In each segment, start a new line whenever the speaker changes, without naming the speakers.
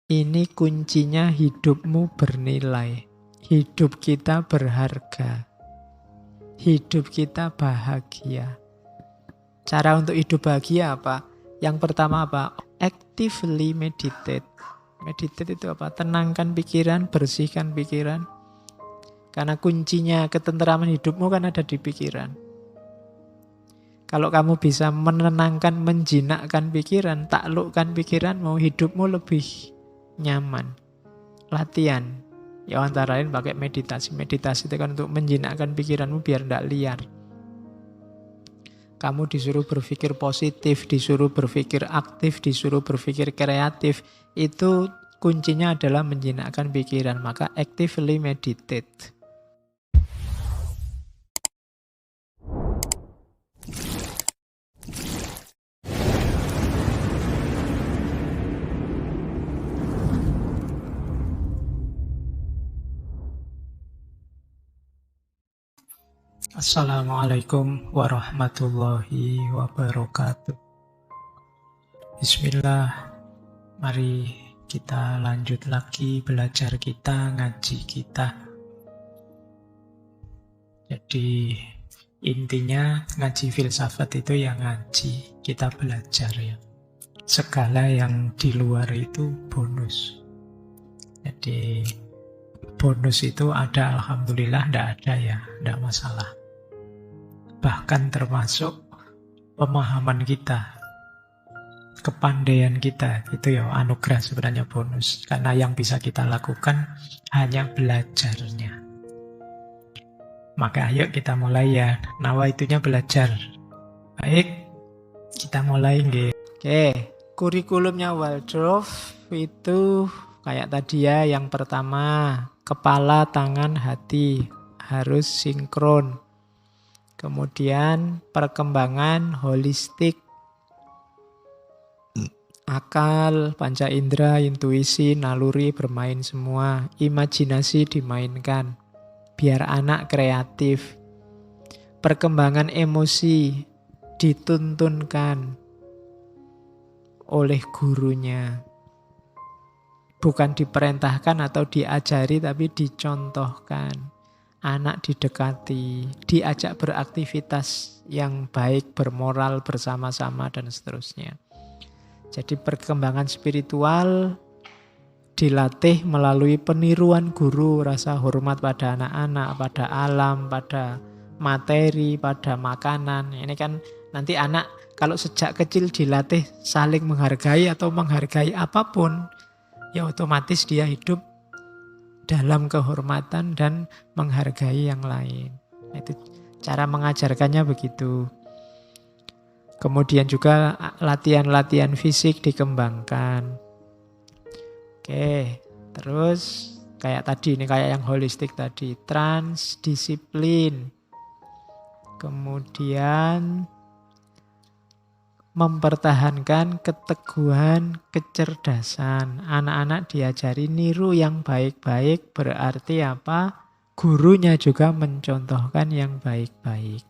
Ini kuncinya hidupmu bernilai. Hidup kita berharga. Hidup kita bahagia. Cara untuk hidup bahagia apa? Yang pertama apa? Actively meditate. Meditate itu apa? Tenangkan pikiran, bersihkan pikiran. Karena kuncinya ketenteraman hidupmu kan ada di pikiran. Kalau kamu bisa menenangkan, menjinakkan pikiran, taklukkan pikiranmu, hidupmu lebih nyaman. Latihan. Ya antara lain pakai meditasi. Meditasi itu kan untuk menjinakkan pikiranmu biar tidak liar. Kamu disuruh berpikir positif, disuruh berpikir aktif, disuruh berpikir kreatif. Itu kuncinya adalah menjinakkan pikiran. Maka actively meditate. Assalamualaikum warahmatullahi wabarakatuh. Bismillah. Mari kita lanjut lagi belajar kita, ngaji kita. Jadi intinya ngaji filsafat itu ya ngaji, kita belajar ya. Segala yang di luar itu bonus. Jadi bonus itu ada, alhamdulillah, tidak ada ya, tidak masalah. Bahkan termasuk pemahaman kita, kepandaian kita, itu ya anugerah sebenarnya bonus. Karena yang bisa kita lakukan hanya belajarnya. Maka ayo kita mulai ya, nawaitunya belajar. Baik, kita mulai nggih. Oke, kurikulumnya Waldorf itu kayak tadi ya, yang pertama, kepala, tangan, hati harus sinkron. Kemudian perkembangan holistik. Akal, panca indera, intuisi, naluri bermain semua. Imajinasi dimainkan. Biar anak kreatif. Perkembangan emosi dituntunkan oleh gurunya. Bukan diperintahkan atau diajari, tapi dicontohkan. Anak didekati, diajak beraktivitas yang baik, bermoral, bersama-sama, dan seterusnya. Jadi perkembangan spiritual dilatih melalui peniruan guru, rasa hormat pada anak-anak, pada alam, pada materi, pada makanan. Ini kan nanti anak kalau sejak kecil dilatih saling menghargai atau menghargai apapun, ya otomatis dia hidup dalam kehormatan dan menghargai yang lain. Itu cara mengajarkannya begitu. Kemudian juga latihan-latihan fisik dikembangkan. Oke, terus kayak tadi, ini kayak yang holistik tadi, transdisiplin. Kemudian mempertahankan keteguhan, kecerdasan. Anak-anak diajari niru yang baik-baik, berarti apa? Gurunya juga mencontohkan yang baik-baik.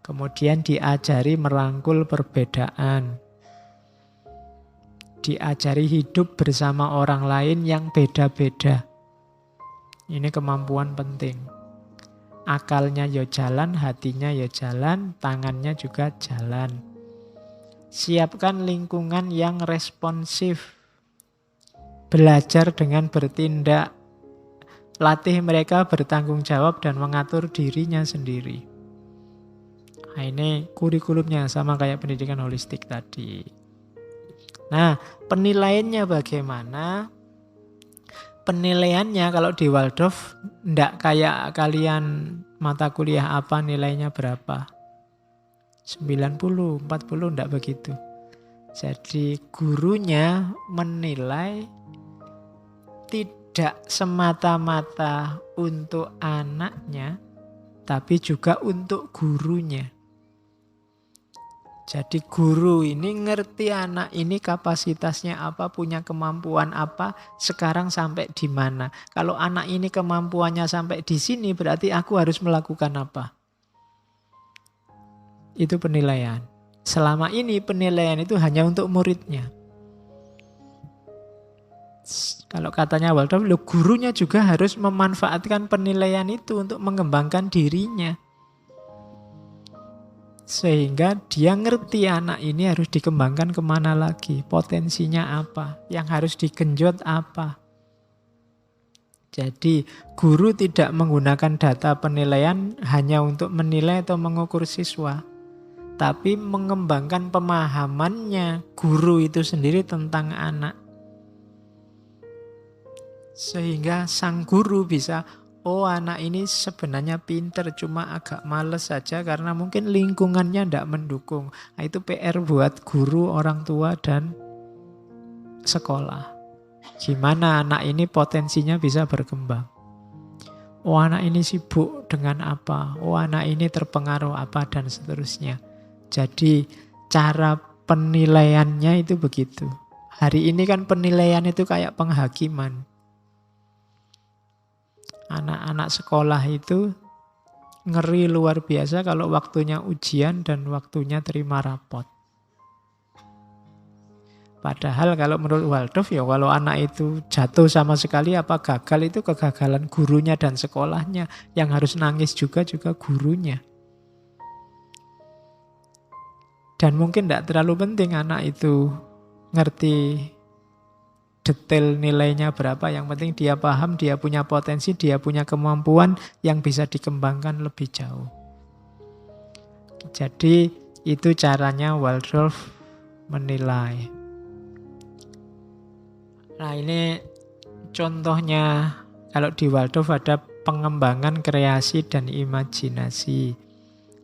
Kemudian diajari merangkul perbedaan. Diajari hidup bersama orang lain yang beda-beda. Ini kemampuan penting. Akalnya ya jalan, hatinya ya jalan, tangannya juga jalan. Siapkan lingkungan yang responsif. Belajar dengan bertindak. Latih mereka bertanggung jawab dan mengatur dirinya sendiri. Nah, ini kurikulumnya sama kayak pendidikan holistik tadi. Nah, penilaiannya bagaimana? Penilaiannya kalau di Waldorf enggak kayak kalian mata kuliah apa nilainya berapa. 90, 40 enggak begitu. Jadi gurunya menilai tidak semata-mata untuk anaknya, tapi juga untuk gurunya. Jadi guru ini ngerti anak ini kapasitasnya apa, punya kemampuan apa, sekarang sampai di mana. Kalau anak ini kemampuannya sampai di sini, berarti aku harus melakukan apa. Itu penilaian. Selama ini penilaian itu hanya untuk muridnya. Kalau katanya Waldorf, gurunya juga harus memanfaatkan penilaian itu untuk mengembangkan dirinya. Sehingga dia ngerti anak ini harus dikembangkan kemana lagi, potensinya apa, yang harus digenjot apa. Jadi guru tidak menggunakan data penilaian hanya untuk menilai atau mengukur siswa, tapi mengembangkan pemahamannya guru itu sendiri tentang anak. Sehingga sang guru bisa, oh anak ini sebenarnya pinter, cuma agak males saja karena mungkin lingkungannya tidak mendukung. Nah, itu PR buat guru, orang tua, dan sekolah. Gimana anak ini potensinya bisa berkembang. Oh anak ini sibuk dengan apa, oh anak ini terpengaruh apa, dan seterusnya. Jadi cara penilaiannya itu begitu. Hari ini kan penilaian itu kayak penghakiman. Anak-anak sekolah itu ngeri luar biasa kalau waktunya ujian dan waktunya terima rapot. Padahal kalau menurut Waldorf ya kalau anak itu jatuh sama sekali apa gagal itu kegagalan gurunya dan sekolahnya. Yang harus nangis juga gurunya. Dan mungkin tidak terlalu penting anak itu ngerti detail nilainya berapa, yang penting dia paham, dia punya potensi, dia punya kemampuan yang bisa dikembangkan lebih jauh. Jadi itu caranya Waldorf menilai. Nah ini contohnya, kalau di Waldorf ada pengembangan kreasi dan imajinasi.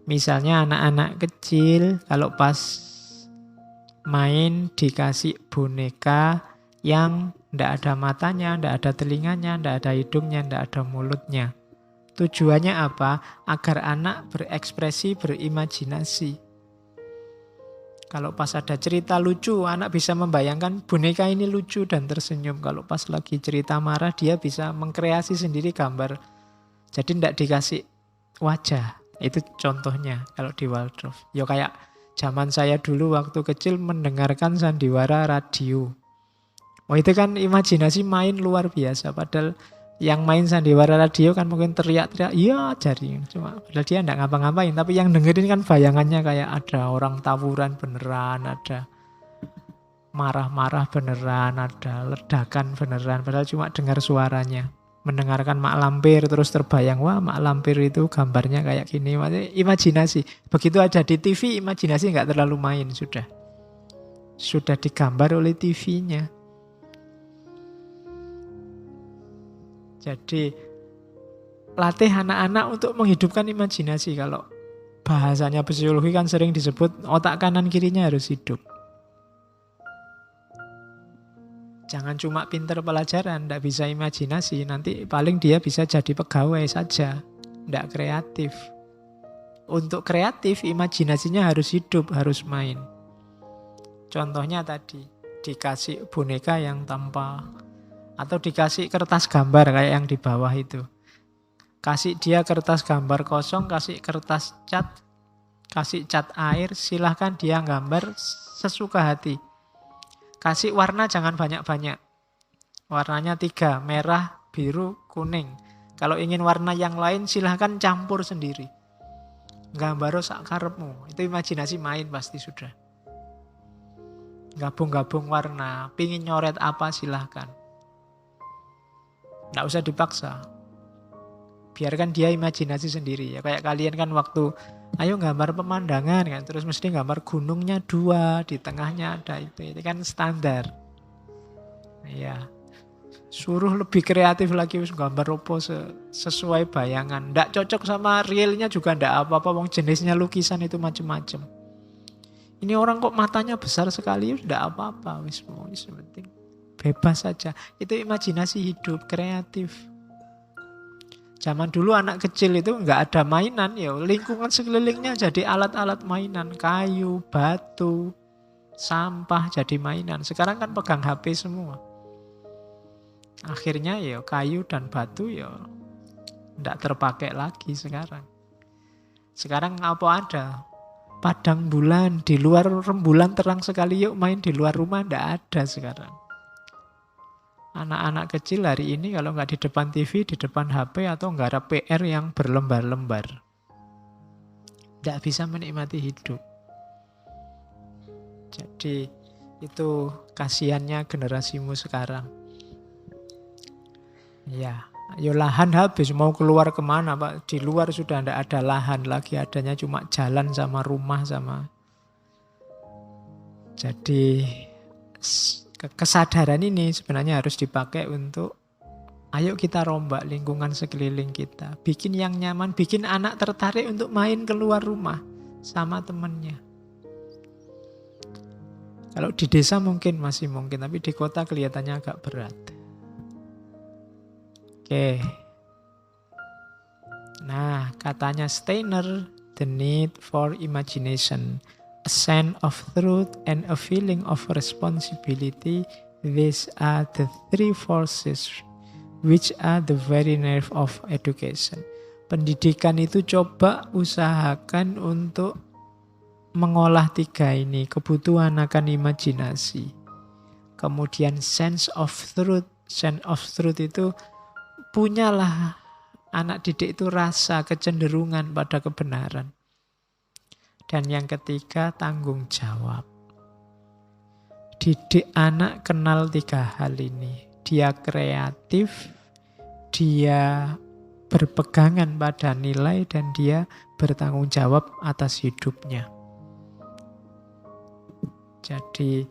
Misalnya anak-anak kecil kalau pas main dikasih boneka yang tidak ada matanya, tidak ada telinganya, tidak ada hidungnya, tidak ada mulutnya. Tujuannya apa? Agar anak berekspresi, berimajinasi. Kalau pas ada cerita lucu, anak bisa membayangkan boneka ini lucu dan tersenyum. Kalau pas lagi cerita marah, dia bisa mengkreasi sendiri gambar. Jadi tidak dikasih wajah. Itu contohnya kalau di Waldorf. Ya kayak zaman saya dulu waktu kecil mendengarkan sandiwara radio. Oh itu kan imajinasi main luar biasa. Padahal yang main sandiwara radio kan mungkin teriak-teriak, iya jari. Cuma padahal dia enggak ngapa-ngapain. Tapi yang dengerin kan bayangannya kayak ada orang tawuran beneran, ada marah-marah beneran, ada ledakan beneran. Padahal cuma dengar suaranya. Mendengarkan Mak Lampir terus terbayang, wah Mak Lampir itu gambarnya kayak gini. Maksudnya imajinasi. Begitu ada di TV, imajinasi enggak terlalu main sudah. Sudah digambar oleh TV-nya. Jadi latih anak-anak untuk menghidupkan imajinasi. Kalau bahasanya psikologi kan sering disebut otak kanan kirinya harus hidup. Jangan cuma pinter pelajaran, tidak bisa imajinasi. Nanti paling dia bisa jadi pegawai saja, tidak kreatif. Untuk kreatif, imajinasinya harus hidup, harus main. Contohnya tadi, dikasih boneka yang tanpa, atau dikasih kertas gambar kayak yang di bawah itu. Kasih dia kertas gambar kosong, kasih kertas cat, kasih cat air, silahkan dia gambar sesuka hati. Kasih warna jangan banyak-banyak. Warnanya 3, merah, biru, kuning. Kalau ingin warna yang lain silahkan campur sendiri. Gambar sak karepmu. Itu imajinasi main pasti sudah. Gabung-gabung warna, pingin nyoret apa silahkan. Nggak usah dipaksa. Biarkan dia imajinasi sendiri. Ya kayak kalian kan waktu ayo gambar pemandangan kan, terus mesti gambar gunungnya 2, di tengahnya ada itu kan standar. Ya, suruh lebih kreatif lagi, gambar opo sesuai bayangan. Nggak cocok sama realnya juga nggak apa-apa, wong jenisnya lukisan itu macam-macam. Ini orang kok matanya besar sekali, nggak apa-apa, wis penting bebas saja. Itu imajinasi hidup, kreatif. Zaman dulu anak kecil itu nggak ada mainan, ya lingkungan sekelilingnya jadi alat-alat mainan, kayu, batu, sampah jadi mainan. Sekarang kan pegang HP semua. Akhirnya ya kayu dan batu ya nggak terpakai lagi sekarang. Sekarang apa ada? Padang bulan, di luar rembulan terang sekali, yuk main di luar rumah, nggak ada sekarang. Anak-anak kecil hari ini kalau nggak di depan TV, di depan HP atau nggak ada PR yang berlembar-lembar. Nggak bisa menikmati hidup. Jadi itu kasihannya generasimu sekarang. Ya, ayo lahan habis, mau keluar kemana Pak? Di luar sudah tidak ada lahan lagi, adanya cuma jalan sama rumah sama. Jadi kesadaran ini sebenarnya harus dipakai untuk ayo kita rombak lingkungan sekeliling kita. Bikin yang nyaman, bikin anak tertarik untuk main keluar rumah sama temannya. Kalau di desa mungkin masih mungkin, tapi di kota kelihatannya agak berat. Oke. Nah, katanya Steiner, the need for imagination, a sense of truth, and a feeling of responsibility, these are the three forces which are the very nerve of education. Pendidikan itu coba usahakan untuk mengolah tiga ini, kebutuhan akan imajinasi. Kemudian sense of truth. Sense of truth itu punyalah anak didik itu rasa kecenderungan pada kebenaran. Dan yang ketiga, tanggung jawab. Didik anak kenal tiga hal ini. Dia kreatif, dia berpegangan pada nilai, dan dia bertanggung jawab atas hidupnya. Jadi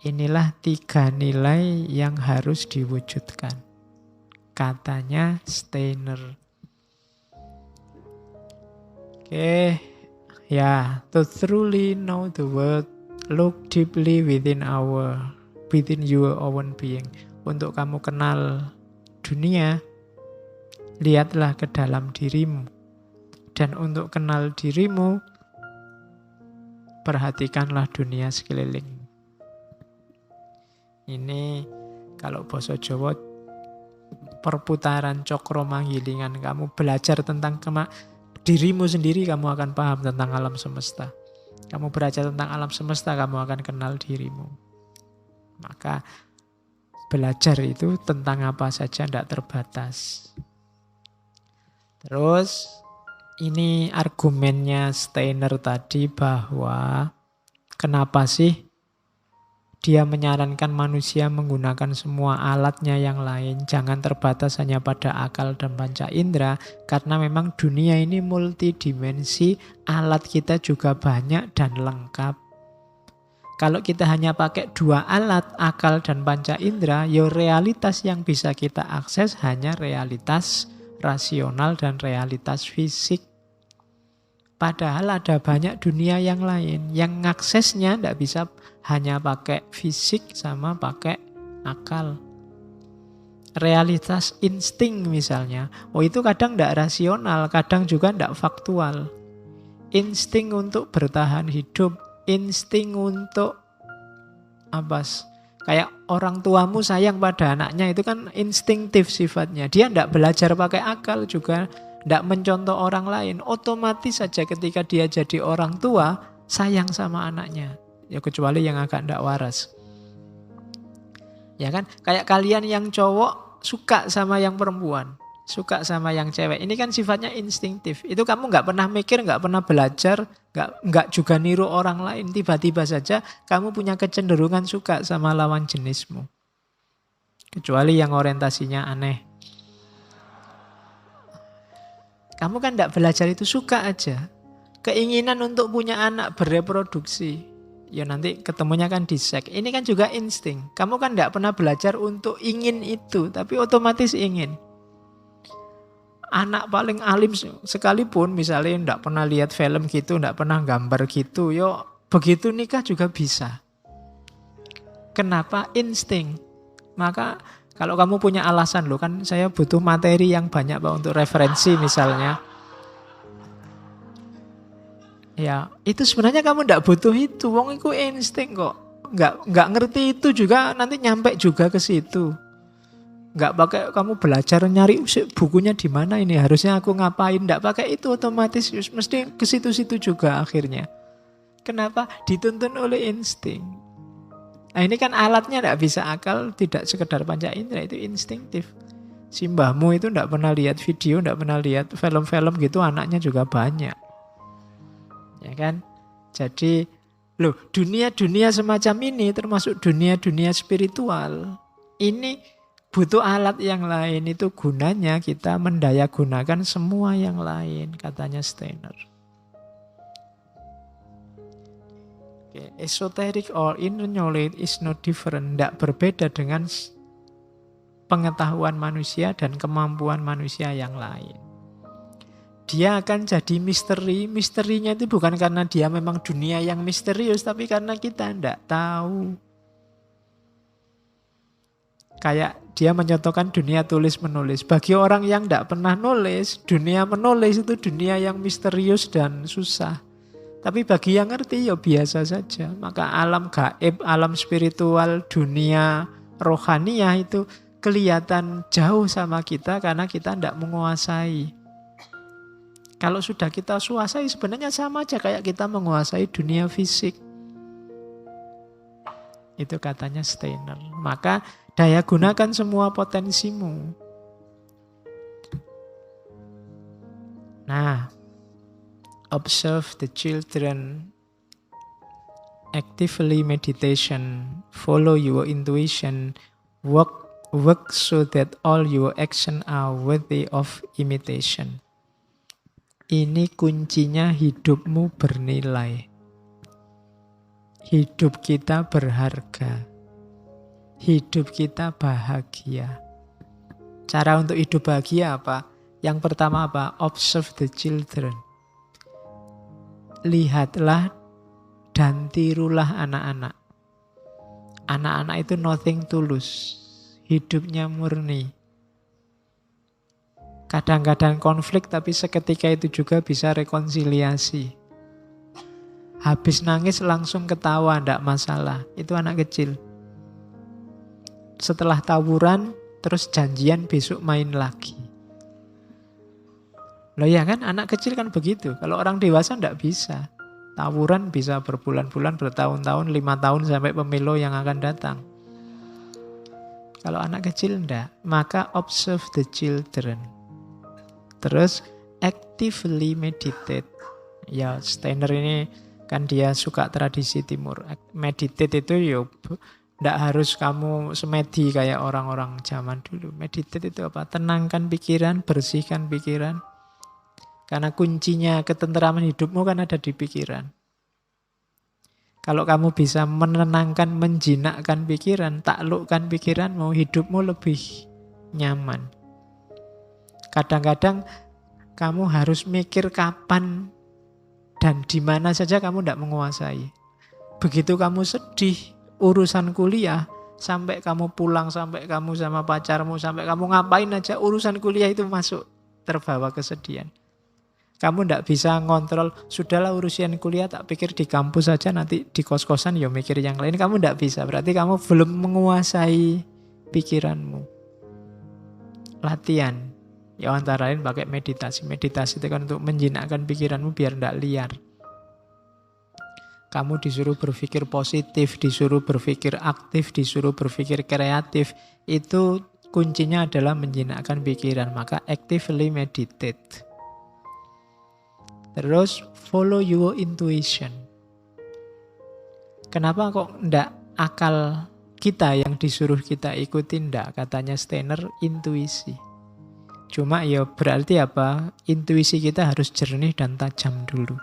inilah tiga nilai yang harus diwujudkan. Katanya Steiner. Oke. Ya, to truly know the world, look deeply within your own being. Untuk kamu kenal dunia, lihatlah ke dalam dirimu. Dan untuk kenal dirimu, perhatikanlah dunia sekeliling. Ini kalau basa Jawa perputaran cokro manggilingan. Kamu belajar tentang dirimu sendiri, kamu akan paham tentang alam semesta. Kamu belajar tentang alam semesta, kamu akan kenal dirimu. Maka belajar itu tentang apa saja, tidak terbatas. Terus ini argumennya Steiner tadi bahwa kenapa sih dia menyarankan manusia menggunakan semua alatnya yang lain, jangan terbatas hanya pada akal dan panca indera, karena memang dunia ini multidimensi, alat kita juga banyak dan lengkap. Kalau kita hanya pakai dua alat, akal dan panca indera, ya realitas yang bisa kita akses hanya realitas rasional dan realitas fisik. Padahal ada banyak dunia yang lain, yang aksesnya tidak bisa hanya pakai fisik sama pakai akal. Realitas insting misalnya, itu kadang tidak rasional, kadang juga tidak faktual. Insting untuk bertahan hidup, insting untuk apa? Kayak orang tuamu sayang pada anaknya, itu kan instingtif sifatnya. Dia tidak belajar pakai akal juga, tidak mencontoh orang lain. Otomatis saja ketika dia jadi orang tua, sayang sama anaknya. Ya kecuali yang agak tidak waras. Ya kan? Kayak kalian yang cowok suka sama yang perempuan, suka sama yang cewek. Ini kan sifatnya instingtif. Itu kamu nggak pernah mikir, nggak pernah belajar, nggak juga niru orang lain. Tiba-tiba saja kamu punya kecenderungan suka sama lawan jenismu. Kecuali yang orientasinya aneh. Kamu kan tidak belajar itu, suka aja. Keinginan untuk punya anak, bereproduksi. Ya nanti ketemunya kan di seks. Ini kan juga insting. Kamu kan tidak pernah belajar untuk ingin itu, tapi otomatis ingin. Anak paling alim sekalipun, misalnya tidak pernah lihat film gitu, tidak pernah gambar gitu, yo begitu nikah juga bisa. Kenapa? Insting. Maka kalau kamu punya alasan, loh kan saya butuh materi yang banyak Pak untuk referensi misalnya. Ya, itu sebenarnya kamu tidak butuh itu. Wong itu insting kok. Nggak ngerti itu juga nanti nyampe juga ke situ. Nggak pakai kamu belajar nyari bukunya di mana ini, harusnya aku ngapain. Nggak pakai itu, otomatis mesti ke situ-situ juga akhirnya. Kenapa? Dituntun oleh insting. Nah ini kan alatnya tidak bisa akal, tidak sekedar panca indera, itu instinktif. Si mbahmu itu tidak pernah lihat video, tidak pernah lihat film-film gitu, anaknya juga banyak. Ya kan? Jadi, loh, dunia-dunia semacam ini termasuk dunia-dunia spiritual. Ini butuh alat yang lain, itu gunanya kita mendaya gunakan semua yang lain, katanya Steiner. Esoteric or inner knowledge is no different. Tidak berbeda dengan pengetahuan manusia dan kemampuan manusia yang lain. Dia akan jadi misteri. Misterinya itu bukan karena dia memang dunia yang misterius, tapi karena kita tidak tahu. Kayak dia menyontohkan dunia tulis-menulis. Bagi orang yang tidak pernah nulis, dunia menulis itu dunia yang misterius dan susah. Tapi bagi yang ngerti ya biasa saja. Maka alam gaib, alam spiritual, dunia rohaniah itu kelihatan jauh sama kita karena kita tidak menguasai. Kalau sudah kita kuasai sebenarnya sama aja kayak kita menguasai dunia fisik. Itu katanya Steiner. Maka daya gunakan semua potensimu. Nah, observe the children, actively meditation, follow your intuition, work so that all your actions are worthy of imitation. Ini kuncinya hidupmu bernilai. Hidup kita berharga. Hidup kita bahagia. Cara untuk hidup bahagia apa? Yang pertama apa? Observe the children. Lihatlah dan tirulah anak-anak. Anak-anak itu nothing tulus. Hidupnya murni. Kadang-kadang konflik tapi seketika itu juga bisa rekonsiliasi. Habis nangis langsung ketawa, tidak masalah. Itu anak kecil. Setelah tawuran terus janjian besok main lagi. Loh ya kan, anak kecil kan begitu. Kalau orang dewasa tidak bisa. Tawuran bisa berbulan-bulan, bertahun-tahun, 5 tahun sampai pemilu yang akan datang. Kalau anak kecil tidak. Maka observe the children. Terus actively meditate. Ya Steiner ini kan dia suka tradisi timur. Meditate itu ya tidak harus kamu semedi kayak orang-orang zaman dulu. Meditate itu apa? Tenangkan pikiran, bersihkan pikiran. Karena kuncinya ketenteraman hidupmu kan ada di pikiran. Kalau kamu bisa menenangkan, menjinakkan pikiran, taklukkan pikiranmu, hidupmu lebih nyaman. Kadang-kadang kamu harus mikir kapan dan di mana saja kamu tidak menguasai. Begitu kamu sedih, urusan kuliah, sampai kamu pulang, sampai kamu sama pacarmu, sampai kamu ngapain aja, urusan kuliah itu masuk, terbawa kesedihan. Kamu tidak bisa ngontrol, sudahlah urusan kuliah tak pikir di kampus saja, nanti di kos-kosan ya mikir yang lain. Kamu tidak bisa, berarti kamu belum menguasai pikiranmu. Latihan, ya antara lain pakai meditasi. Meditasi itu kan untuk menjinakkan pikiranmu biar tidak liar. Kamu disuruh berpikir positif, disuruh berpikir aktif, disuruh berpikir kreatif. Itu kuncinya adalah menjinakkan pikiran, maka actively meditate. Terus follow your intuition. Kenapa kok enggak akal kita yang disuruh kita ikutin? Enggak, katanya Steiner, intuisi. Cuma ya berarti apa? Intuisi kita harus jernih dan tajam dulu.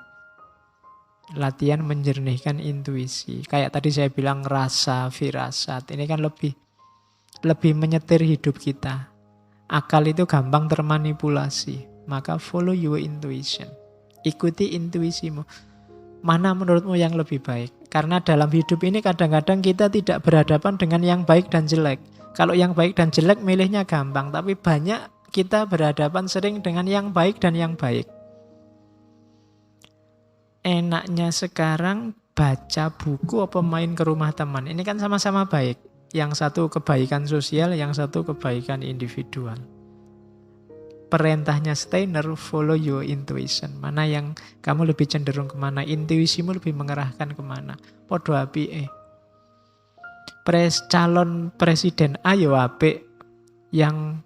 Latihan menjernihkan intuisi. Kayak tadi saya bilang rasa, firasat. Ini kan lebih menyetir hidup kita. Akal itu gampang termanipulasi. Maka follow your intuition. Ikuti intuisimu. Mana menurutmu yang lebih baik? Karena dalam hidup ini kadang-kadang kita tidak berhadapan dengan yang baik dan jelek. Kalau yang baik dan jelek milihnya gampang. Tapi banyak kita berhadapan sering dengan yang baik dan yang baik. Enaknya sekarang baca buku apa main ke rumah teman. Ini kan sama-sama baik. Yang satu kebaikan sosial, yang satu kebaikan individual. Perintahnya Steiner, follow your intuition. Mana yang kamu lebih cenderung kemana? Intuisimu lebih mengerahkan kemana? Podo api calon presiden A yo apik, yang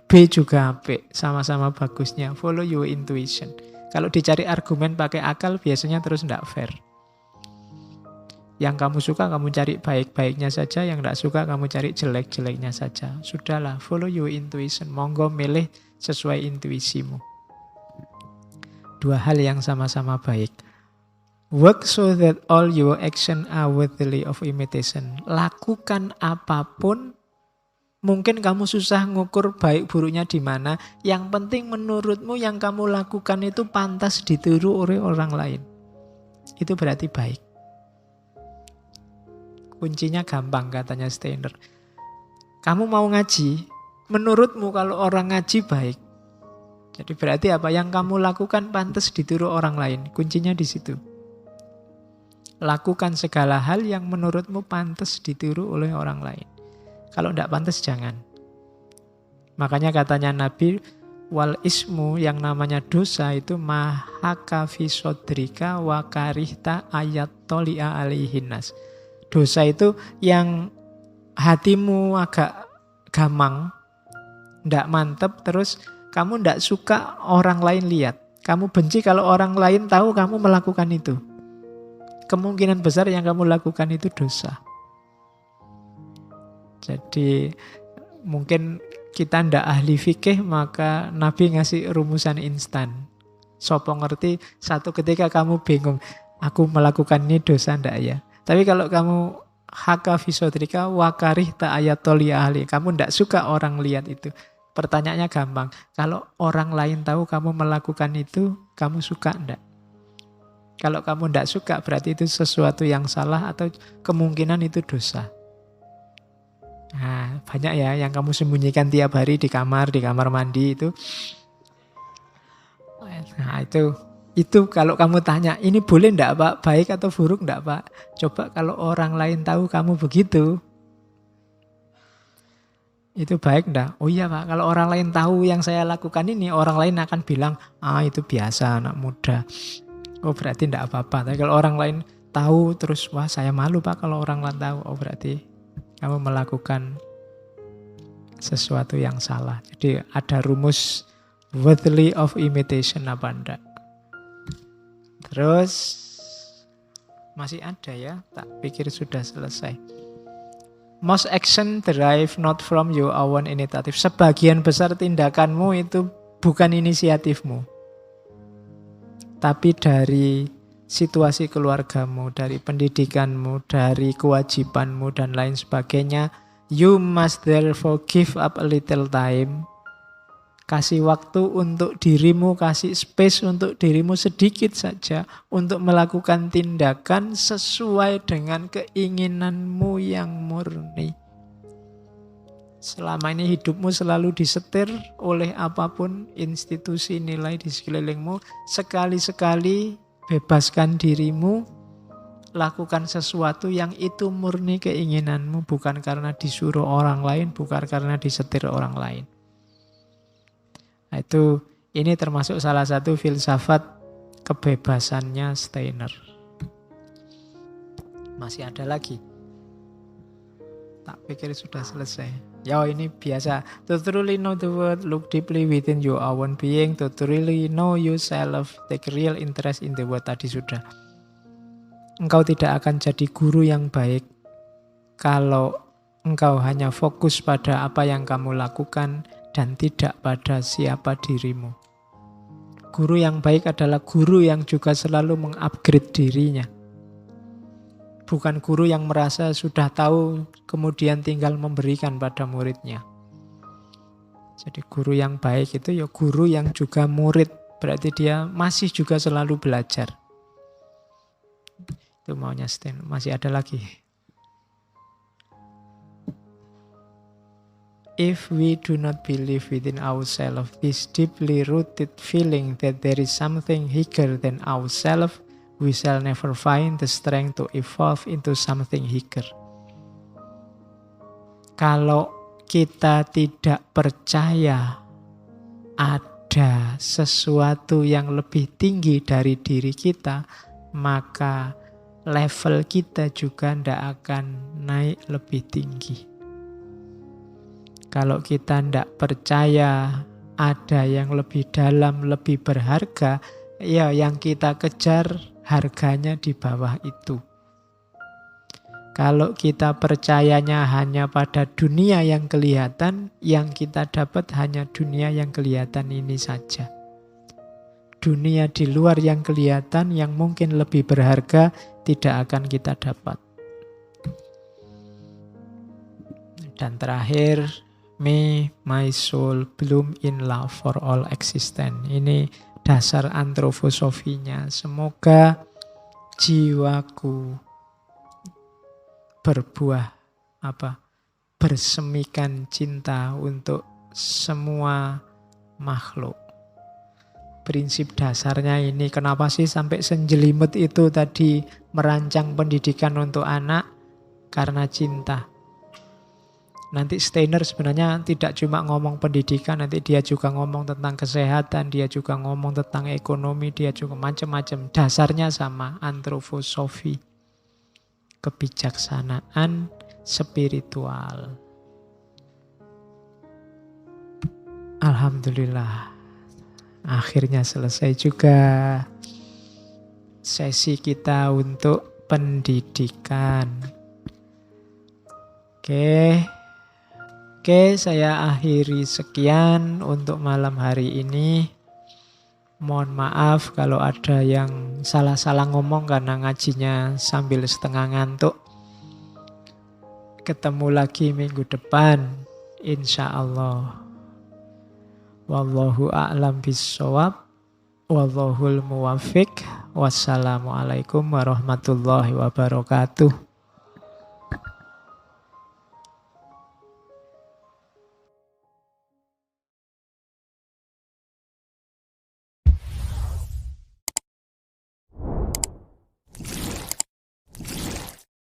B juga apik, sama-sama bagusnya. Follow your intuition. Kalau dicari argumen pakai akal biasanya terus ndak fair. Yang kamu suka kamu cari baik-baiknya saja, yang ndak suka kamu cari jelek-jeleknya saja. Sudahlah, follow your intuition. Monggo milih sesuai intuisimu. Dua hal yang sama-sama baik. Work so that all your action are worthy of imitation. Lakukan apapun, mungkin kamu susah ngukur baik buruknya di mana. Yang penting menurutmu yang kamu lakukan itu pantas ditiru oleh orang lain. Itu berarti baik. Kuncinya gampang katanya Steiner. Kamu mau ngaji, menurutmu kalau orang ngaji baik. Jadi berarti apa? Yang kamu lakukan pantas ditiru orang lain. Kuncinya di situ. Lakukan segala hal yang menurutmu pantas ditiru oleh orang lain. Kalau tidak pantas, jangan. Makanya katanya Nabi, wal ismu, yang namanya dosa itu mahaka fi sodrika wa karihta ayat toli'a alaihinnas. Dosa itu yang hatimu agak gamang, tidak mantep, terus kamu tidak suka orang lain lihat. Kamu benci kalau orang lain tahu kamu melakukan itu. Kemungkinan besar yang kamu lakukan itu dosa. Jadi mungkin kita ndak ahli fikih, maka Nabi ngasih rumusan instan. Sopo ngerti, satu ketika kamu bingung, aku melakukan ini dosa ndak ya? Tapi kalau kamu haka fisodrika wakarih ta'ayatoli ahli, kamu ndak suka orang lihat itu. Pertanyaannya gampang, kalau orang lain tahu kamu melakukan itu, kamu suka ndak? Kalau kamu ndak suka, berarti itu sesuatu yang salah atau kemungkinan itu dosa. Nah, banyak ya yang kamu sembunyikan tiap hari di kamar mandi itu. Nah, itu kalau kamu tanya, ini boleh ndak Pak? Baik atau buruk ndak Pak? Coba kalau orang lain tahu kamu begitu, itu baik ndak? Oh iya Pak, kalau orang lain tahu yang saya lakukan ini, orang lain akan bilang, itu biasa anak muda. Oh berarti ndak apa-apa. Tapi kalau orang lain tahu terus, wah saya malu Pak kalau orang lain tahu. Oh berarti kamu melakukan sesuatu yang salah. Jadi ada rumus worthy of imitation apa ndak? Terus masih ada ya, tak pikir sudah selesai. Most action derive not from your own initiative. Sebagian besar tindakanmu itu bukan inisiatifmu, tapi dari situasi keluargamu, dari pendidikanmu, dari kewajibanmu, dan lain sebagainya. You must therefore give up a little time. Kasih waktu untuk dirimu, kasih space untuk dirimu sedikit saja untuk melakukan tindakan sesuai dengan keinginanmu yang murni. Selama ini hidupmu selalu disetir oleh apapun institusi nilai di sekelilingmu. Sekali-sekali bebaskan dirimu, lakukan sesuatu yang itu murni keinginanmu, bukan karena disuruh orang lain, bukan karena disetir orang lain. Nah, ini termasuk salah satu filsafat kebebasannya Steiner. Masih ada lagi? Tak pikir sudah selesai. Ya ini biasa. To truly know the world, look deeply within your own being. To truly know yourself, take real interest in the world. Tadi sudah. Engkau tidak akan jadi guru yang baik kalau engkau hanya fokus pada apa yang kamu lakukan dan tidak pada siapa dirimu. Guru yang baik adalah guru yang juga selalu mengupgrade dirinya. Bukan guru yang merasa sudah tahu kemudian tinggal memberikan pada muridnya. Jadi guru yang baik itu ya guru yang juga murid. Berarti dia masih juga selalu belajar. Itu maunya Stein. Masih ada lagi. If we do not believe within ourselves this deeply rooted feeling that there is something bigger than ourselves, we shall never find the strength to evolve into something bigger. Kalau kita tidak percaya ada sesuatu yang lebih tinggi dari diri kita, maka level kita juga tidak akan naik lebih tinggi. Kalau kita tidak percaya ada yang lebih dalam, lebih berharga, ya yang kita kejar harganya di bawah itu. Kalau kita percayanya hanya pada dunia yang kelihatan, yang kita dapat hanya dunia yang kelihatan ini saja. Dunia di luar yang kelihatan, yang mungkin lebih berharga, tidak akan kita dapat. Dan terakhir, may my soul bloom in love for all existence. Ini dasar antroposofinya. Semoga jiwaku bersemikan cinta untuk semua makhluk. Prinsip dasarnya ini, kenapa sih sampai senjelimut itu tadi merancang pendidikan untuk anak? Karena cinta. Nanti Steiner sebenarnya tidak cuma ngomong pendidikan, nanti dia juga ngomong tentang kesehatan, dia juga ngomong tentang ekonomi, dia juga macam-macam. Dasarnya sama, antroposofi. Kebijaksanaan spiritual. Alhamdulillah. Akhirnya selesai juga sesi kita untuk pendidikan. Oke, saya akhiri sekian untuk malam hari ini. Mohon maaf kalau ada yang salah-salah ngomong karena ngajinya sambil setengah ngantuk. Ketemu lagi minggu depan, insya Allah. Wallahu a'lam bissawab. Wallahul muwaffiq. Wassalamualaikum warahmatullahi wabarakatuh.